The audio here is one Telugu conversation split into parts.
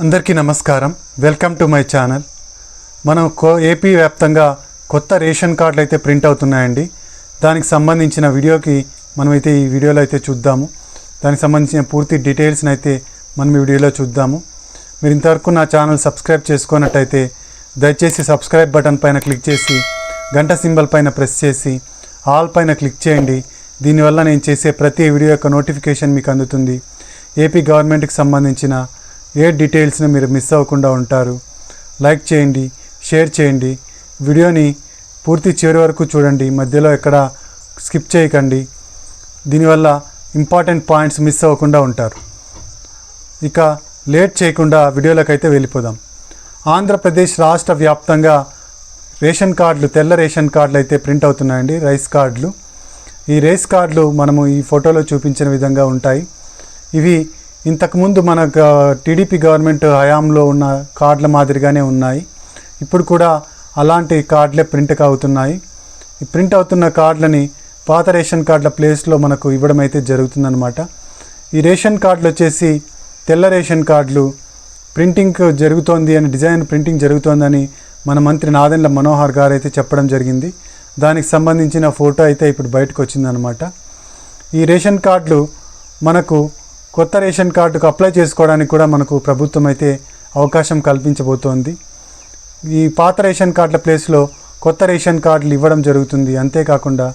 అందరికీ నమస్కారం. Welcome to my channel. మనం ఏపీ వ్యాప్తంగా కొత్త రేషన్ కార్డులు అయితే ప్రింట్ అవుతున్నాయండి. దానికి సంబంధించిన వీడియోకి మనమైతే ఈ వీడియోలో అయితే చూద్దాము. దానికి సంబంధించిన పూర్తి డీటెయిల్స్ని అయితే మనం ఈ వీడియోలో చూద్దాము. మీరు ఇంతవరకు నా ఛానల్ సబ్స్క్రైబ్ చేసుకున్నట్టయితే దయచేసి సబ్స్క్రైబ్ బటన్ పైన క్లిక్ చేసి గంట సింబల్ పైన ప్రెస్ చేసి ఆల్ పైన క్లిక్ చేయండి. దీనివల్ల నేను చేసే ప్రతి వీడియో యొక్క నోటిఫికేషన్ మీకు అందుతుంది. ఏపీ గవర్నమెంట్కి సంబంధించిన ఏ డీటెయిల్స్ని మీరు మిస్ అవ్వకుండా ఉంటారు. లైక్ చేయండి, షేర్ చేయండి, వీడియోని పూర్తి చివరి వరకు చూడండి, మధ్యలో ఎక్కడ స్కిప్ చేయకండి. దీనివల్ల ఇంపార్టెంట్ పాయింట్స్ మిస్ అవ్వకుండా ఉంటారు. ఇక లేట్ చేయకుండా వీడియోలోకి అయితే వెళ్ళిపోదాం. ఆంధ్రప్రదేశ్ రాష్ట్ర వ్యాప్తంగా రేషన్ కార్డులు, తెల్ల రేషన్ కార్డులు అయితే ప్రింట్ అవుతున్నాయండి. రైస్ కార్డులు. ఈ రైస్ కార్డులు మనము ఈ ఫోటోలో చూపించిన విధంగా ఉంటాయి. ఇవి ఇంతకుముందు మన టీడీపీ గవర్నమెంట్ హయాంలో ఉన్న కార్డుల మాదిరిగానే ఉన్నాయి. ఇప్పుడు కూడా అలాంటి కార్డులే ప్రింట్ అవుతున్నాయి. ఈ ప్రింట్ అవుతున్న కార్డులని పాత రేషన్ కార్డుల ప్లేస్లో మనకు ఇవ్వడం అయితే జరుగుతుందన్నమాట. ఈ రేషన్ కార్డులు వచ్చేసి తెల్ల రేషన్ కార్డులు ప్రింటింగ్ జరుగుతోంది అని, డిజైన్ ప్రింటింగ్ జరుగుతోందని మన మంత్రి నాదెండ్ల మనోహర్ గారు అయితే చెప్పడం జరిగింది. దానికి సంబంధించిన ఫోటో అయితే ఇప్పుడు బయటకు వచ్చిందనమాట. ఈ రేషన్ కార్డులు మనకు కొత్త రేషన్ కార్డుకు అప్లై చేసుకోవడానికి కూడా మనకు ప్రభుత్వం అయితే అవకాశం కల్పించబోతోంది. ఈ పాత రేషన్ కార్డుల ప్లేస్లో కొత్త రేషన్ కార్డులు ఇవ్వడం జరుగుతుంది. అంతేకాకుండా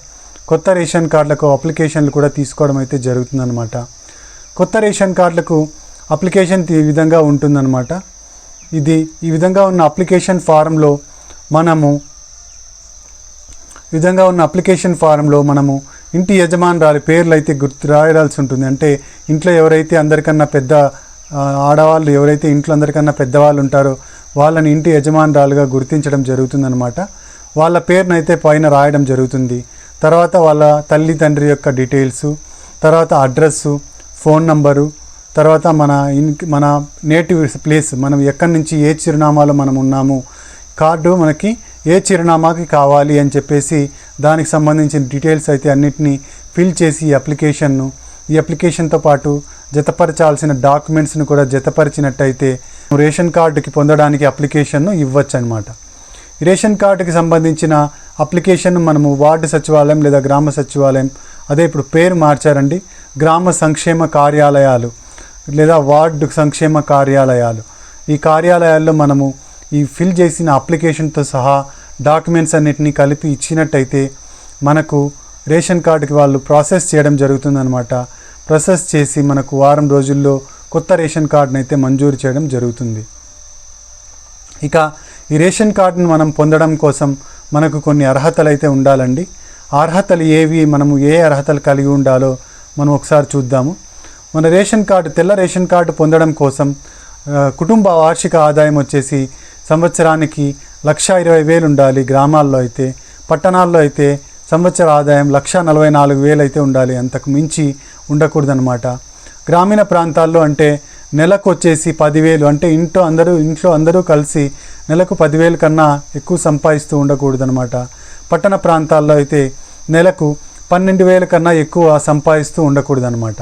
కొత్త రేషన్ కార్డులకు అప్లికేషన్లు కూడా తీసుకోవడం అయితే జరుగుతుందన్నమాట. కొత్త రేషన్ కార్డులకు అప్లికేషన్ ఈ విధంగా ఉంటుందన్నమాట. ఈ విధంగా ఉన్న అప్లికేషన్ ఫారంలో మనము ఇంటి యజమానురాలి పేర్లు అయితే రాయాల్సి ఉంటుంది. అంటే ఇంట్లో ఎవరైతే అందరికన్నా పెద్ద ఆడవాళ్ళు, ఎవరైతే ఇంట్లో అందరికన్నా పెద్దవాళ్ళు ఉంటారో వాళ్ళని ఇంటి యజమానురాలుగా గుర్తించడం జరుగుతుందన్నమాట. వాళ్ళ పేరునైతే పైన రాయడం జరుగుతుంది. తర్వాత వాళ్ళ తల్లి తండ్రి యొక్క డీటెయిల్స్, తర్వాత అడ్రస్సు, ఫోన్ నంబరు, తర్వాత మన నేటివ్ ప్లేస్, మనం ఎక్కడి నుంచి ఏ చిరునామాలో మనం ఉన్నాము, కార్డు మనకి ఏ చిరునామాకి కావాలి అని చెప్పేసి దానికి సంబంధించిన డీటెయిల్స్ అయితే అన్నిటినీ ఫిల్ చేసి ఈ అప్లికేషన్తో పాటు జతపరచాల్సిన డాక్యుమెంట్స్ను కూడా జతపరిచినట్టయితే రేషన్ కార్డుకి పొందడానికి అప్లికేషన్ను ఇవ్వచ్చు అనమాట. రేషన్ కార్డుకి సంబంధించిన అప్లికేషన్ మనము వార్డు సచివాలయం లేదా గ్రామ సచివాలయం, అదే ఇప్పుడు పేరు మార్చారండి, గ్రామ సంక్షేమ కార్యాలయాలు లేదా వార్డు సంక్షేమ కార్యాలయాలు. ఈ కార్యాలయాల్లో మనము ఈ ఫిల్ చేసిన అప్లికేషన్తో సహా డాక్యుమెంట్స్ అన్నిటినీ కలిపి ఇచ్చినట్టయితే మనకు రేషన్ కార్డుకి వాళ్ళు ప్రాసెస్ చేయడం జరుగుతుందన్నమాట. ప్రాసెస్ చేసి మనకు వారం రోజుల్లో కొత్త రేషన్ కార్డును అయితే మంజూరు చేయడం జరుగుతుంది. ఇక ఈ రేషన్ కార్డును మనం పొందడం కోసం మనకు కొన్ని అర్హతలు అయితే ఉండాలండి. అర్హతలు ఏవి, మనము ఏ అర్హతలు కలిగి ఉండాలో మనం ఒకసారి చూద్దాము. మన రేషన్ కార్డు, తెల్ల రేషన్ కార్డు పొందడం కోసం కుటుంబ వార్షిక ఆదాయం వచ్చేసి సంవత్సరానికి 1,20,000 ఉండాలి. గ్రామాల్లో అయితే, పట్టణాల్లో అయితే సంవత్సర ఆదాయం 1,44,000 అయితే ఉండాలి. అంతకు మించి ఉండకూడదనమాట. గ్రామీణ ప్రాంతాల్లో అంటే నెలకు వచ్చేసి 10,000, అంటే ఇంట్లో అందరూ కలిసి నెలకు 10,000 కన్నా ఎక్కువ సంపాదిస్తూ ఉండకూడదనమాట. పట్టణ ప్రాంతాల్లో అయితే నెలకు 12,000 కన్నా ఎక్కువ సంపాదిస్తూ ఉండకూడదనమాట.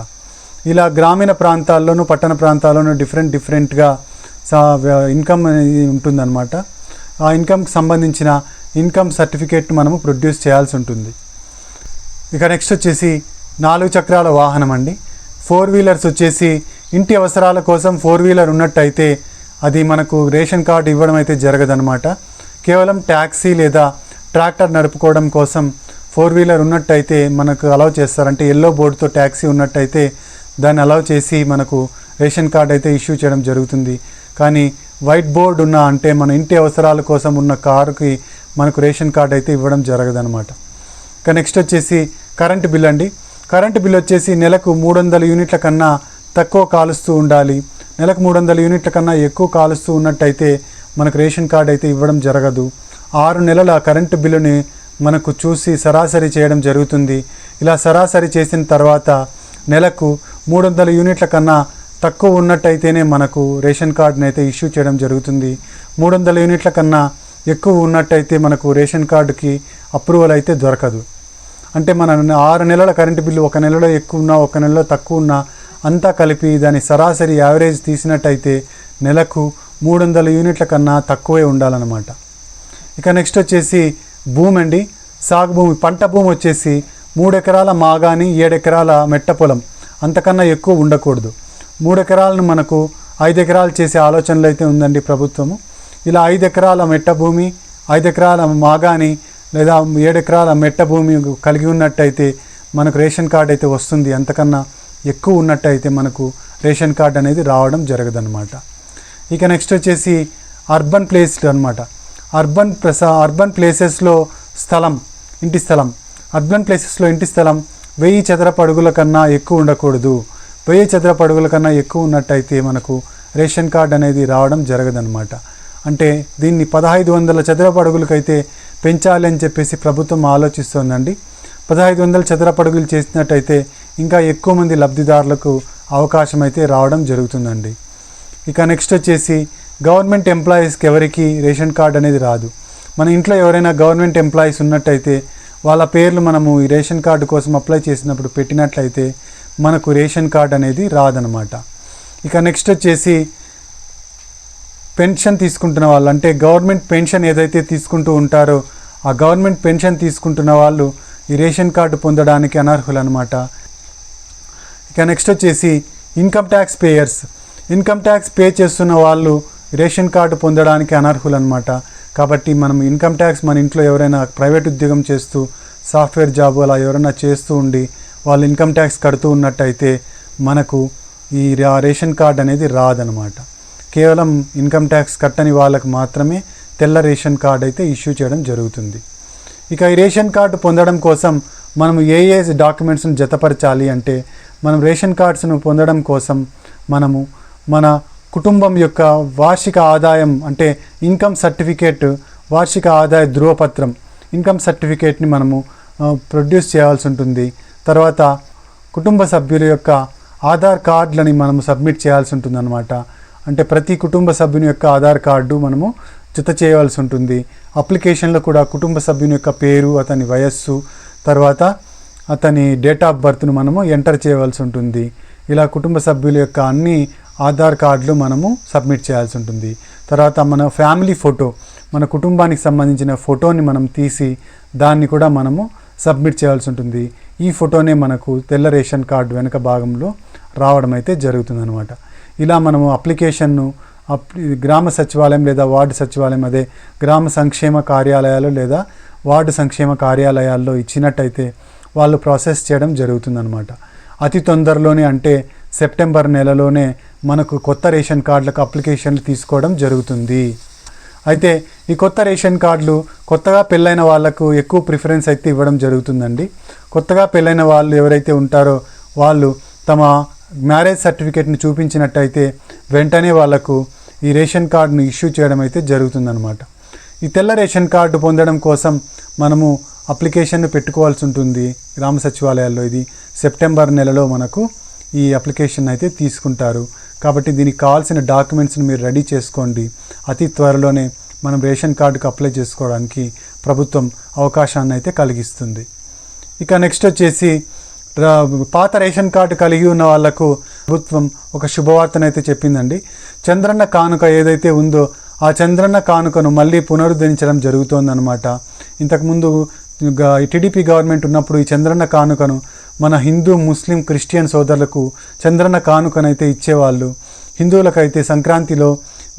ఇలా గ్రామీణ ప్రాంతాల్లోనూ పట్టణ ప్రాంతాల్లోనూ డిఫరెంట్గా ఇన్కమ్ అనేది ఉంటుందన్నమాట. ఆ ఇన్కమ్కి సంబంధించిన ఇన్కమ్ సర్టిఫికేట్ మనము ప్రొడ్యూస్ చేయాల్సి ఉంటుంది. ఇక నెక్స్ట్ వచ్చేసి 4 చక్రాల వాహనం అండి. 4 వీలర్స్ వచ్చేసి ఇంటి అవసరాల కోసం 4 వీలర్ ఉన్నట్టయితే అది మనకు రేషన్ కార్డు ఇవ్వడం అయితే జరగదనమాట. కేవలం ట్యాక్సీ లేదా ట్రాక్టర్ నడుపుకోవడం కోసం 4 వీలర్ ఉన్నట్టయితే మనకు అలౌ చేస్తారంటే ఎల్లో బోర్డుతో ట్యాక్సీ ఉన్నట్టయితే దాన్ని అలౌ చేసి మనకు రేషన్ కార్డు అయితే ఇష్యూ చేయడం జరుగుతుంది. కానీ వైట్ బోర్డు ఉన్న, అంటే మన ఇంటి అవసరాల కోసం ఉన్న కారుకి మనకు రేషన్ కార్డు అయితే ఇవ్వడం జరగదనమాట. ఇక నెక్స్ట్ వచ్చేసి కరెంటు బిల్ అండి. కరెంటు బిల్ వచ్చేసి నెలకు 300 యూనిట్ల కన్నా తక్కువ కాలుస్తూ ఉండాలి. నెలకు 300 యూనిట్ల కన్నా ఎక్కువ కాలుస్తూ ఉన్నట్టయితే మనకు రేషన్ కార్డు అయితే ఇవ్వడం jరగదు. 6 నెలల కరెంటు బిల్లుని మనకు చూసి సరాసరి చేయడం జరుగుతుంది. ఇలా సరాసరి చేసిన తర్వాత నెలకు 300 యూనిట్ల కన్నా తక్కువ ఉన్నట్టయితేనే మనకు రేషన్ కార్డుని అయితే ఇష్యూ చేయడం జరుగుతుంది. 300 యూనిట్ల కన్నా ఎక్కువ ఉన్నట్టయితే మనకు రేషన్ కార్డుకి అప్రూవల్ అయితే దొరకదు. అంటే మన 6 నెలల కరెంటు బిల్లు ఒక నెలలో ఎక్కువ ఉన్నా, ఒక నెలలో తక్కువ ఉన్నా అంతా కలిపి దాని సరాసరి యావరేజ్ తీసినట్టయితే నెలకు 300 యూనిట్ల కన్నా తక్కువే ఉండాలన్నమాట. ఇక నెక్స్ట్ వచ్చేసి భూమి అండి. సాగు భూమి, పంట భూమి వచ్చేసి 3 ఎకరాల మాగాని 7 ఎకరాల మెట్ట పొలం, అంతకన్నా ఎక్కువ ఉండకూడదు. 3 ఎకరాలను మనకు 5 ఎకరాలు చేసే ఆలోచనలు అయితే ఉందండి ప్రభుత్వము. ఇలా 5 ఎకరాల మెట్ట భూమి, 5 ఎకరాల మాగాని లేదా 7 ఎకరాల మెట్ట భూమి కలిగి ఉన్నట్టయితే మనకు రేషన్ కార్డ్ అయితే వస్తుంది. అంతకన్నా ఎక్కువ ఉన్నట్టయితే మనకు రేషన్ కార్డ్ అనేది రావడం జరగదన్నమాట. ఇక నెక్స్ట్ వచ్చేసి అర్బన్ ప్లేస్డ్ అనమాట. అర్బన్ ప్లేసెస్లో స్థలం, ఇంటి స్థలం, అర్బన్ ప్లేసెస్లో ఇంటి స్థలం 1000 చదరపు అడుగుల కన్నా ఎక్కువ ఉండకూడదు. 1000 చదరపు అడుగుల కన్నా ఎక్కువ ఉన్నట్టయితే మనకు రేషన్ కార్డ్ అనేది రావడం జరగదన్నమాట. అంటే దీన్ని 1500 చదరపు అడుగులకైతే పెంచాలి అని చెప్పేసి ప్రభుత్వం ఆలోచిస్తోందండి. 1500 చదరపు అడుగులు చేసినట్టయితే ఇంకా ఎక్కువ మంది లబ్ధిదారులకు అవకాశం అయితే రావడం జరుగుతుందండి. ఇక నెక్స్ట్ వచ్చేసి గవర్నమెంట్ ఎంప్లాయీస్కి ఎవరికి రేషన్ కార్డ్ అనేది రాదు. మన ఇంట్లో ఎవరైనా గవర్నమెంట్ ఎంప్లాయీస్ ఉన్నట్టయితే వాళ్ళ పేర్లు మనము ఈ రేషన్ కార్డు కోసం అప్లై చేసినప్పుడు పెట్టినట్లయితే మనకు రేషన్ కార్డ్ అనేది రాదనమాట. ఇక నెక్స్ట్ వచ్చేసి పెన్షన్ తీసుకుంటున్న వాళ్ళు, అంటే గవర్నమెంట్ పెన్షన్ ఏదైతే తీసుకుంటూ ఉంటారో ఆ గవర్నమెంట్ పెన్షన్ తీసుకుంటున్న వాళ్ళు ఈ రేషన్ కార్డు పొందడానికి అనర్హులు అనమాట. ఇక నెక్స్ట్ వచ్చేసి income tax payers, income tax pay చేస్తున్న వాళ్ళు రేషన్ కార్డు పొందడానికి అనర్హులు అనమాట. కాబట్టి మనం ఇన్కమ్ ట్యాక్స్ మన ఇంట్లో ఎవరైనా ప్రైవేట్ ఉద్యోగం చేస్తూ సాఫ్ట్వేర్ జాబ్ అలా ఎవరైనా చేస్తూ ఉండి వాళ్ళు ఇన్కమ్ ట్యాక్స్ కడుతూ ఉన్నట్టయితే మనకు ఈ రేషన్ కార్డ్ అనేది రాదనమాట. కేవలం ఇన్కమ్ ట్యాక్స్ కట్టని వాళ్ళకు మాత్రమే తెల్ల రేషన్ కార్డ్ అయితే ఇష్యూ చేయడం జరుగుతుంది. ఇక ఈ రేషన్ కార్డు పొందడం కోసం మనం ఏ డాక్యుమెంట్స్ను జతపరచాలి అంటే, మనం రేషన్ కార్డ్స్ను పొందడం కోసం మనము మన కుటుంబం యొక్క వార్షిక ఆదాయం, అంటే ఇన్కమ్ సర్టిఫికేట్, వార్షిక ఆదాయ ధృవపత్రం, ఇన్కమ్ సర్టిఫికేట్ని మనము ప్రొడ్యూస్ చేయాల్సి ఉంటుంది. తర్వాత కుటుంబ సభ్యుల యొక్క ఆధార్ కార్డులని మనము సబ్మిట్ చేయాల్సి ఉంటుంది అనమాట. అంటే ప్రతి కుటుంబ సభ్యుని యొక్క ఆధార్ కార్డు మనము జత చేయవలసి ఉంటుంది. అప్లికేషన్లో కూడా కుటుంబ సభ్యుని యొక్క పేరు, అతని వయస్సు, తర్వాత అతని డేట్ ఆఫ్ బర్త్ను మనము ఎంటర్ చేయవలసి ఉంటుంది. ఇలా కుటుంబ సభ్యుల యొక్క అన్ని ఆధార్ కార్డులు మనము సబ్మిట్ చేయాల్సి ఉంటుంది. తర్వాత మన ఫ్యామిలీ ఫోటో, మన కుటుంబానికి సంబంధించిన ఫోటోని మనం తీసి దాన్ని కూడా మనము సబ్మిట్ చేయాల్సి ఉంటుంది. ఈ ఫోటోనే మనకు తెల్ల రేషన్ కార్డు వెనుక భాగంలో రావడం అయితే జరుగుతుందన్నమాట. ఇలా మనము అప్లికేషన్ను గ్రామ సచివాలయం లేదా వార్డు సచివాలయం, అదే గ్రామ సంక్షేమ కార్యాలయాలు లేదా వార్డు సంక్షేమ కార్యాలయాల్లో ఇచ్చినట్టయితే వాళ్ళు ప్రాసెస్ చేయడం జరుగుతుందన్నమాట. అతి తొందరలోనే, అంటే సెప్టెంబర్ నెలలోనే మనకు కొత్త రేషన్ కార్డులకు అప్లికేషన్లు తీసుకోవడం జరుగుతుంది. అయితే ఈ కొత్త రేషన్ కార్డులు కొత్తగా పెళ్ళైన వాళ్ళకు ఎక్కువ ప్రిఫరెన్స్ అయితే ఇవ్వడం జరుగుతుందండి. కొత్తగా పెళ్ళైన వాళ్ళు ఎవరైతే ఉంటారో వాళ్ళు తమ మ్యారేజ్ సర్టిఫికేట్ని చూపించినట్టయితే వెంటనే వాళ్ళకు ఈ రేషన్ కార్డును ఇష్యూ చేయడం అయితే జరుగుతుందన్నమాట. ఈ తెల్ల రేషన్ కార్డు పొందడం కోసం మనము అప్లికేషన్ను పెట్టుకోవాల్సి ఉంటుంది గ్రామ సచివాలయాల్లో. ఇది సెప్టెంబర్ నెలలో మనకు ఈ అప్లికేషన్ అయితే తీసుకుంటారు. కాబట్టి దీనికి కావాల్సిన డాక్యుమెంట్స్ని మీరు రెడీ చేసుకోండి. అతి త్వరలోనే మనం రేషన్ కార్డుకు అప్లై చేసుకోవడానికి ప్రభుత్వం అవకాశాన్ని అయితే కలిగిస్తుంది. ఇక నెక్స్ట్ వచ్చేసి పాత రేషన్ కార్డు కలిగి ఉన్న వాళ్లకు ప్రభుత్వం ఒక శుభవార్తనైతే చెప్పిందండి. చంద్రన్న కానుక ఏదైతే ఉందో ఆ చంద్రన్న కానుకను మళ్ళీ పునరుద్ధరించడం జరుగుతోందన్నమాట. ఇంతకుముందు టీడీపీ గవర్నమెంట్ ఉన్నప్పుడు ఈ చంద్రన్న కానుకను మన హిందూ, ముస్లిం, క్రిస్టియన్ సోదరులకు చంద్రన్న కానుకనైతే ఇచ్చేవాళ్ళు. హిందువులకైతే సంక్రాంతిలో,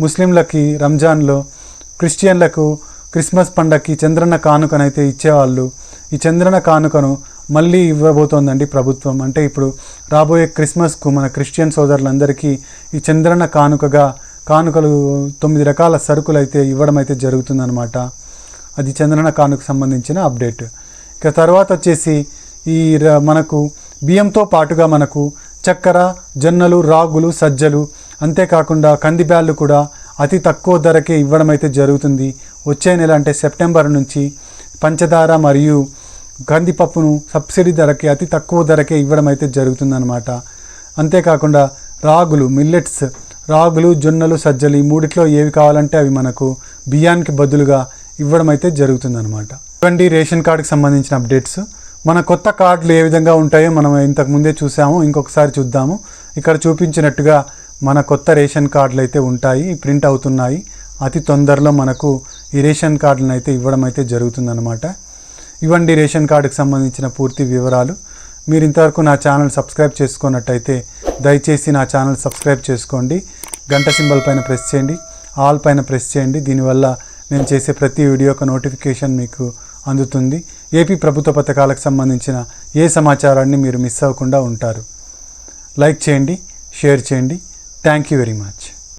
ముస్లింలకి రంజాన్లో, క్రిస్టియన్లకు క్రిస్మస్ పండగకి చంద్రన్న కానుకనైతే ఇచ్చేవాళ్ళు. ఈ చంద్రన్న కానుకను మళ్ళీ ఇవ్వబోతోందండి ప్రభుత్వం. అంటే ఇప్పుడు రాబోయే క్రిస్మస్కు మన క్రిస్టియన్ సోదరులందరికీ ఈ చంద్రన్న కానుకలు 9 రకాల సరుకులు అయితే ఇవ్వడం అయితే జరుగుతుందన్నమాట. అది చంద్రన్న కానుకకు సంబంధించిన అప్డేట్. ఇక తర్వాత వచ్చేసి ఈ మనకు బియ్యంతో పాటుగా మనకు చక్కెర, జొన్నలు, రాగులు, సజ్జలు, అంతేకాకుండా కందిబ్యాళ్ళు కూడా అతి తక్కువ ధరకే ఇవ్వడం అయితే జరుగుతుంది. వచ్చే నెల అంటే సెప్టెంబర్ నుంచి పంచదార మరియు కందిపప్పును సబ్సిడీ ధరకే, అతి తక్కువ ధరకే ఇవ్వడం అయితే జరుగుతుందన్నమాట. అంతేకాకుండా రాగులు, మిల్లెట్స్, రాగులు, జొన్నలు, సజ్జలు ఈ మూడిట్లో ఏవి కావాలంటే అవి మనకు బియ్యానికి బదులుగా ఇవ్వడం అయితే జరుగుతుందన్నమాట. ఇవ్వండి రేషన్ కార్డుకి సంబంధించిన అప్డేట్స్. మన కొత్త కార్డులు ఏ విధంగా ఉంటాయో మనం ఇంతకుముందే చూసాము, ఇంకొకసారి చూద్దాము. ఇక్కడ చూపించినట్టుగా మన కొత్త రేషన్ కార్డులు అయితే ఉంటాయి, ప్రింట్ అవుతున్నాయి. అతి తొందరలో మనకు ఈ రేషన్ కార్డులను అయితే ఇవ్వడం అయితే జరుగుతుందన్నమాట. ఇవ్వండి రేషన్ కార్డుకి సంబంధించిన పూర్తి వివరాలు. మీరు ఇంతవరకు నా ఛానల్ సబ్స్క్రైబ్ చేసుకున్నట్టయితే దయచేసి నా ఛానల్ సబ్స్క్రైబ్ చేసుకోండి. గంట సింబల్ పైన ప్రెస్ చేయండి, ఆల్ పైన ప్రెస్ చేయండి. దీనివల్ల నేను చేసే ప్రతి వీడియో యొక్క నోటిఫికేషన్ మీకు అందుతుంది. ఏపీ ప్రభుత్వ పథకాలకు సంబంధించిన ఏ సమాచారాన్ని మీరు మిస్ అవ్వకుండా ఉంటారు. లైక్ చేయండి, షేర్ చేయండి. Thank you very much.